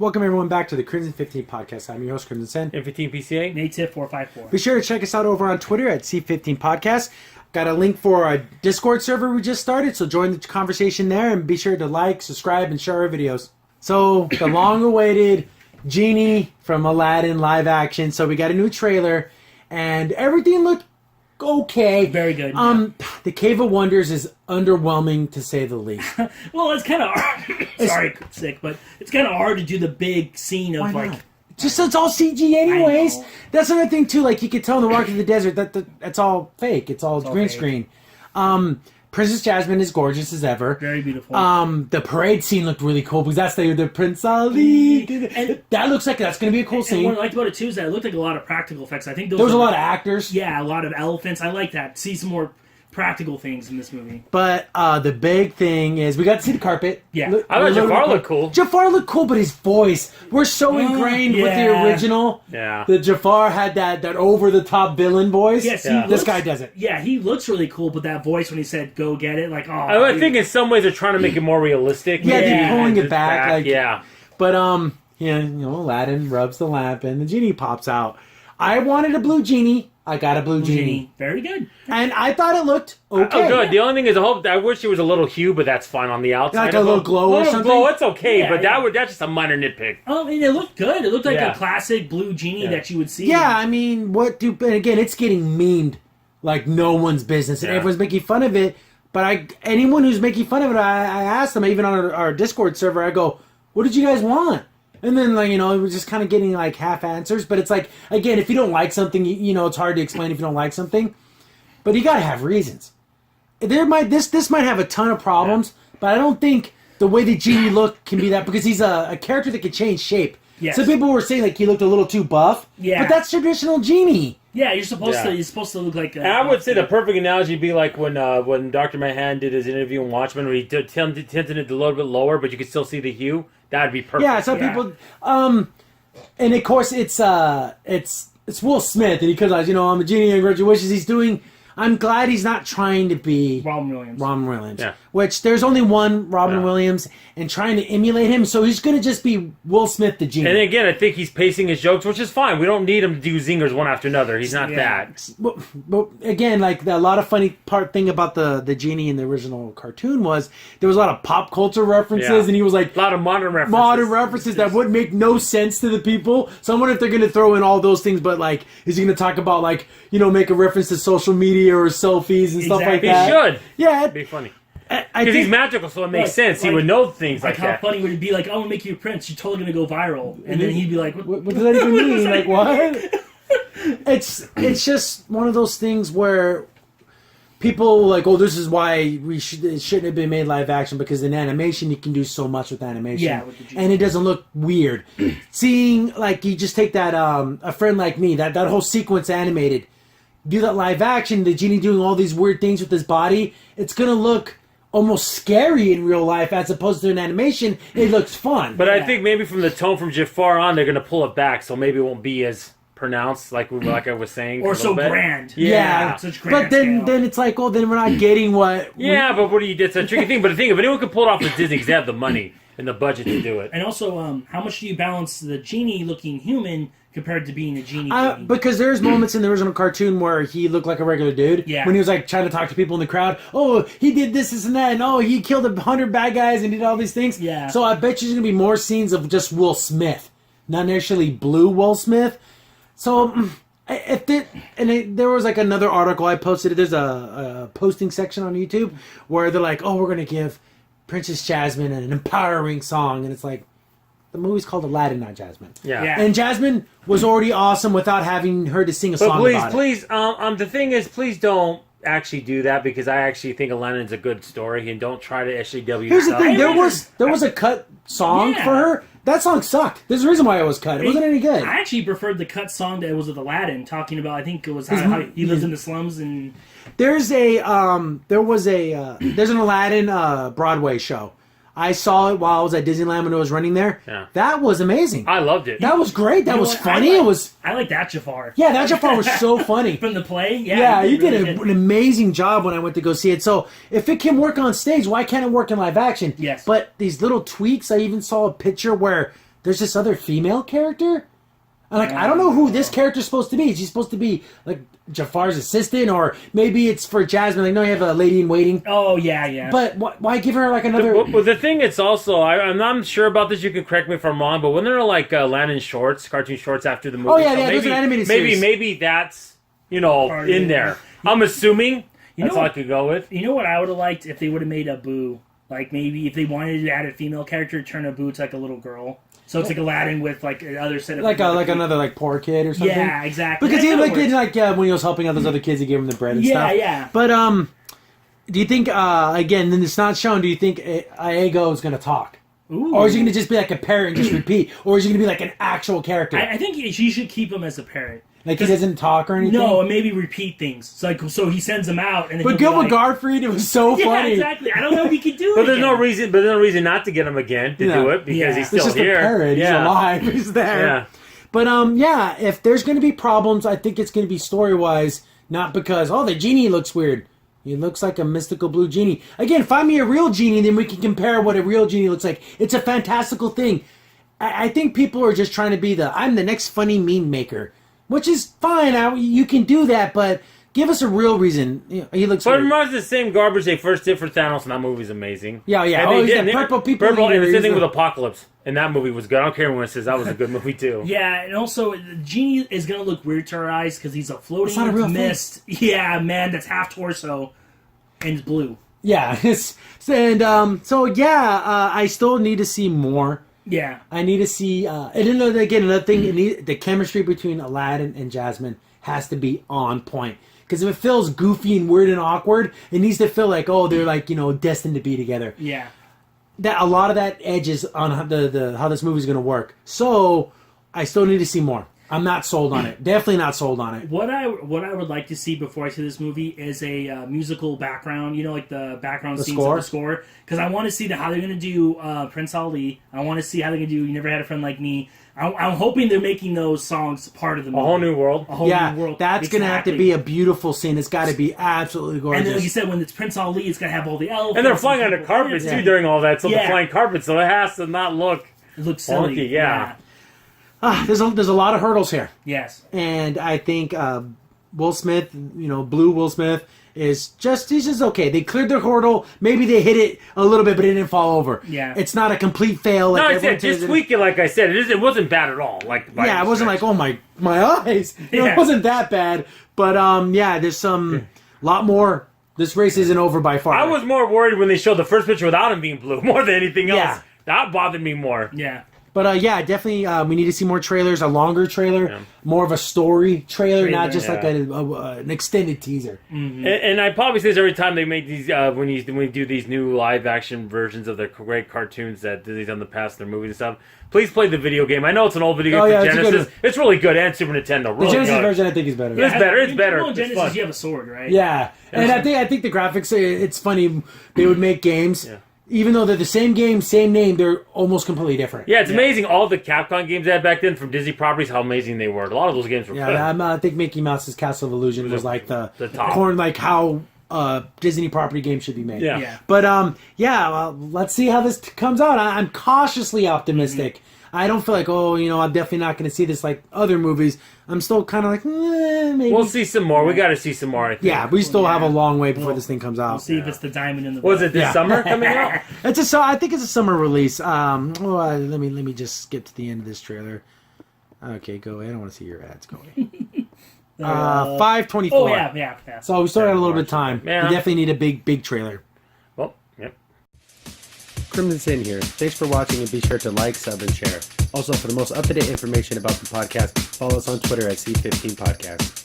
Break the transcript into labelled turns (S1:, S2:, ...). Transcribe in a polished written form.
S1: Welcome everyone back to the Crimson 15 podcast. I'm your host, Crimson Sen.
S2: M15 PCA.
S3: Native 454.
S1: Be sure to check us out over on Twitter at C15 Podcast. Got a link for our Discord server we just started, so join the conversation there and be sure to like, subscribe, and share our videos. So, the long-awaited Genie from Aladdin live action. So, we got a new trailer, and everything looked okay.
S3: Very good.
S1: The Cave of Wonders is underwhelming to say the least.
S3: Well, it's kind of sorry, sick, but it's kind of hard to do the big scene of
S1: Why not? Just so it's all CG anyways.
S3: I know.
S1: That's another thing too. Like you could tell in the Rock of the Desert that's all fake. It's all green
S3: fake.
S1: screen. Princess Jasmine is gorgeous as ever.
S3: Very beautiful.
S1: The parade scene looked really cool because that's the Prince Ali.
S3: And
S1: that looks like that's going to be a cool
S3: and
S1: scene.
S3: what I liked about it too is that it looked like a lot of practical effects. I think
S1: There was a lot of actors.
S3: Yeah, a lot of elephants. I like that. See some more practical things in this movie.
S1: But the big thing is we got to see the carpet.
S3: Yeah.
S2: I thought Jafar looked cool.
S1: Jafar looked cool, but his voice, we're so ingrained with the
S3: yeah.
S1: original.
S2: Yeah.
S1: The Jafar had that over-the-top villain voice.
S3: Yes,
S2: Yeah.
S1: This guy doesn't.
S3: Yeah, he looks really cool, but that voice when he said "Go get it," like
S2: I think in some ways they're trying to make it more realistic.
S1: Yeah, they're
S3: Yeah.
S1: pulling it
S2: Just
S1: back. Like,
S2: yeah.
S1: But yeah, Aladdin rubs the lamp and the genie pops out. I wanted a blue genie. I got a blue genie.
S3: Very good.
S1: And I thought it looked okay.
S2: Oh, good. The only thing is, I wish it was a little hue, but that's fine on the outside.
S1: Like a little glow or something?
S2: Glow, it's okay,
S3: Yeah,
S2: but
S3: yeah.
S2: that's just a minor nitpick.
S3: Oh, I mean, it looked good. It looked like
S2: Yeah.
S3: a classic blue genie that you would see.
S1: Yeah, I mean, and again, it's getting memed like no one's business. And
S2: Yeah.
S1: everyone's making fun of it. But anyone who's making fun of it, I asked them, even on our Discord server, I go, what did you guys want? And then, like, it was just kind of getting, like, half answers. But it's like, again, if you don't like something, it's hard to explain if you don't like something. But you gotta have reasons. This might have a ton of problems, but I don't think the way the genie look can be that, because he's a character that can change shape.
S3: Yes.
S1: Some people were saying, like, he looked a little too buff.
S3: Yeah.
S1: But that's traditional genie.
S3: Yeah, you're supposed
S2: Yeah.
S3: to. You're supposed to look like.
S2: And I would say the perfect analogy would be like when Dr. Manhattan did his interview in Watchmen, where he tinted it a little bit lower, but you could still see the hue. That would be perfect.
S1: Yeah, some people, and of course it's Will Smith, and he comes out, I'm a genie and grant your wishes. I'm glad he's not trying to be
S3: Robin Williams.
S2: Yeah.
S1: Which there's only one Robin Williams, and trying to emulate him, so he's gonna just be Will Smith the genie.
S2: And again, I think he's pacing his jokes, which is fine. We don't need him to do zingers one after another. He's not that.
S1: But again, like a lot of funny thing about the genie in the original cartoon was there was a lot of pop culture references,
S2: Yeah.
S1: and he was like
S2: A lot of modern references.
S1: that would make no sense to the people. So I wonder if they're going to throw in all those things, but like, is he going to talk about like, make a reference to social media or selfies and stuff like
S3: Exactly.
S1: that?
S2: He should.
S1: Yeah,
S2: It'd be funny.
S1: I
S2: Because he's
S1: think
S2: magical, so it makes
S3: Like-
S2: sense. He
S3: like-
S2: would know things
S3: Like
S2: like
S3: how
S2: that.
S3: funny would it be? Like, I want to make you a prince. You're totally gonna go viral, and then he'd be like,
S1: what does that even
S3: What
S1: mean?
S3: does that
S1: Like what? It's just one of those things where people like, this is why it shouldn't have been made live action, because in animation you can do so much with animation,
S3: Yeah, with the genie.
S1: and it doesn't look weird. Seeing like you just take that A Friend Like Me, that whole sequence animated, do that live action, the genie doing all these weird things with his body, it's gonna look almost scary in real life as opposed to an animation. It looks fun.
S2: But I think maybe from the tone from Jafar on, they're going to pull it back, so maybe it won't be as pronounced, like I was saying.
S3: or
S2: a
S3: so
S2: little bit.
S3: grand.
S1: Yeah.
S3: Such grand
S1: But then
S3: scale.
S1: it's like, then we're not getting what.
S2: Yeah, but what do you? It's a tricky thing. But the thing, if anyone could pull it off, it's Disney, because they have the money and the budget to do it.
S3: And also, how much do you balance the genie looking human compared to being a genie?
S1: Because there's moments in the original cartoon where he looked like a regular dude.
S3: Yeah.
S1: When he was like trying to talk to people in the crowd. Oh, he did this and that, and he killed 100 bad guys and did all these things.
S3: Yeah.
S1: So I bet you there's gonna be more scenes of just Will Smith, not necessarily blue Will Smith. So there was like another article I posted. There's a posting section on YouTube where they're like, we're gonna give Princess Jasmine an empowering song, and it's like, the movie's called Aladdin, not Jasmine.
S2: Yeah.
S3: Yeah.
S1: And Jasmine was already awesome without having her to sing a
S2: But
S1: song about it.
S2: please, the thing is, please don't actually do that, because I actually think Aladdin's a good story, and don't try to SJW
S1: Here's the
S2: yourself.
S1: thing: there was a cut song
S3: Yeah.
S1: for her. That song sucked. There's a reason why it was cut. It wasn't any good.
S3: I actually preferred the cut song that was with Aladdin, talking about, I think it was how he lives in the slums and...
S1: There's an Aladdin Broadway show. I saw it while I was at Disneyland when it was running there.
S2: Yeah.
S1: That was amazing.
S2: I loved it.
S1: That was great. That
S3: You know
S1: was
S3: what?
S1: funny. It was
S3: I like that Jafar.
S1: that Jafar was so funny.
S3: From the play?
S1: Yeah, you did
S3: really
S1: an amazing job when I went to go see it. So if it can work on stage, why can't it work in live action?
S3: Yes.
S1: But these little tweaks, I even saw a picture where there's this other female character. And like, I don't know who this character's supposed to be. Is she supposed to be like Jafar's assistant, or maybe it's for Jasmine? Like, no, you have a lady in waiting.
S3: Oh yeah.
S1: But why give her like another?
S2: Well, the thing it's also I'm not sure about this. You can correct me if I'm wrong, but when they're like Aladdin shorts, cartoon shorts after the movie,
S1: Oh yeah, those are animated series.
S2: Maybe that's in there. I'm assuming that's all I could go with.
S3: You know what I would have liked if they would have made Abu, like maybe if they wanted to add a female character, turn Abu to like a little girl. So it's like Aladdin with like another set of
S1: another like poor kid or something.
S3: Yeah, exactly.
S1: Because he when he was helping out those other kids, he gave him the bread and stuff.
S3: Yeah.
S1: But do you think again? Then it's not shown. Do you think Iago is going to talk?
S3: Ooh.
S1: Or is he going to just be like a parrot and just repeat? Or is he going to be like an actual character?
S3: I think she should keep him as a parrot.
S1: Like he doesn't talk or anything?
S3: No, and maybe repeat things. So he sends them out. And then
S1: but Gilbert Gottfried, it was so funny.
S3: Yeah, exactly. I don't know if he could do it.
S2: But there's no reason not to get him again to do it because he's still
S1: it's just
S2: here.
S1: A parrot. He's alive. He's there.
S2: Yeah.
S1: But if there's going to be problems, I think it's going to be story-wise, not because, the genie looks weird. He looks like a mystical blue genie. Again, find me a real genie, then we can compare what a real genie looks like. It's a fantastical thing. I think people are just trying to be I'm the next funny meme maker, which is fine. You can do that, but give us a real reason. He looks.
S2: But it reminds me of the same garbage they first did for Thanos, and that movie's amazing.
S1: Yeah.
S2: And
S1: purple people.
S2: Purple, and the same thing with Apocalypse, and that movie was good. I don't care when it says that was a good movie too.
S3: Yeah, and also Genie is gonna look weird to our eyes because he's a floating
S1: not a real
S3: mist. Yeah, man, that's half torso and it's blue.
S1: Yeah, I still need to see more.
S3: Yeah,
S1: I need to see. Another thing. The chemistry between Aladdin and Jasmine has to be on point. Because if it feels goofy and weird and awkward, it needs to feel like they're like destined to be together.
S3: Yeah,
S1: that a lot of that edges on the how this movie's going to work. So I still need to see more. I'm not sold on it. Definitely not sold on it.
S3: What I would like to see before I see this movie is a musical background. Like the background scenes of the score. Because I want to see how they're going to do Prince Ali. I want to see how they're going to do You Never Had a Friend Like Me. I'm hoping they're making those songs part of the movie.
S2: A Whole New World.
S3: A Whole New World.
S1: That's going to have to be a beautiful scene. It's got to be absolutely gorgeous.
S3: And then, like you said, when it's Prince Ali, it's going to have all the elephants.
S2: And they're flying on the carpets too during all that. So they're flying carpets, so it has to not look.
S3: It looks silly.
S2: Funky, yeah.
S1: There's a lot of hurdles here.
S3: Yes.
S1: And I think Will Smith, Blue Will Smith, he's just okay. They cleared their hurdle. Maybe they hit it a little bit, but it didn't fall over.
S3: Yeah.
S1: It's not a complete fail.
S2: Just tweak it like I said. It wasn't bad at all. It wasn't
S1: like, oh my eyes. It wasn't that bad. But there's some lot more. This race isn't over by far.
S2: I was more worried when they showed the first picture without him being blue more than anything else.
S1: Yeah.
S2: That bothered me more.
S3: Yeah.
S1: But definitely we need to see more trailers, a longer trailer, more of a story trailer, not just like an extended teaser.
S3: Mm-hmm.
S2: And I probably say this every time they make these, when we do these new live action versions of their great cartoons that Disney's done in the past, their movies and stuff, please play the video game. I know it's an old video game for Genesis. It's really good, and Super Nintendo. Really
S1: the Genesis
S2: good.
S1: version I think is better.
S2: It's better. It's better.
S3: Well, Genesis, you have a sword, right?
S1: Yeah. And I think the graphics, it's funny, they would make games. Yeah. Even though they're the same game, same name, they're almost completely different.
S2: Yeah, it's amazing. All the Capcom games they had back then from Disney properties, how amazing they were. A lot of those games were good.
S1: I think Mickey Mouse's Castle of Illusion was like the
S2: top.
S1: Corn, like how Disney property games should be made.
S2: Yeah.
S1: But let's see how this comes out. I'm cautiously optimistic. Mm-hmm. I don't feel like, I'm definitely not going to see this like other movies. I'm still kind of like, maybe.
S2: We'll see some more. We got to see some more, I think.
S1: Yeah, we still have a long way before this thing comes out.
S3: We'll see if it's the diamond in the
S2: Was it this summer coming out?
S1: I think it's a summer release. Let me just skip to the end of this trailer. Okay, go ahead. I don't want to see your ads. Go ahead. 5/24.
S3: Oh, yeah.
S1: So we still got a little bit of time.
S2: Yeah.
S1: We definitely need a big trailer.
S2: Well, yep.
S1: Crimson Sin here. Thanks for watching and be sure to like, sub, and share. Also, for the most up-to-date information about the podcast, follow us on Twitter at C15 Podcast.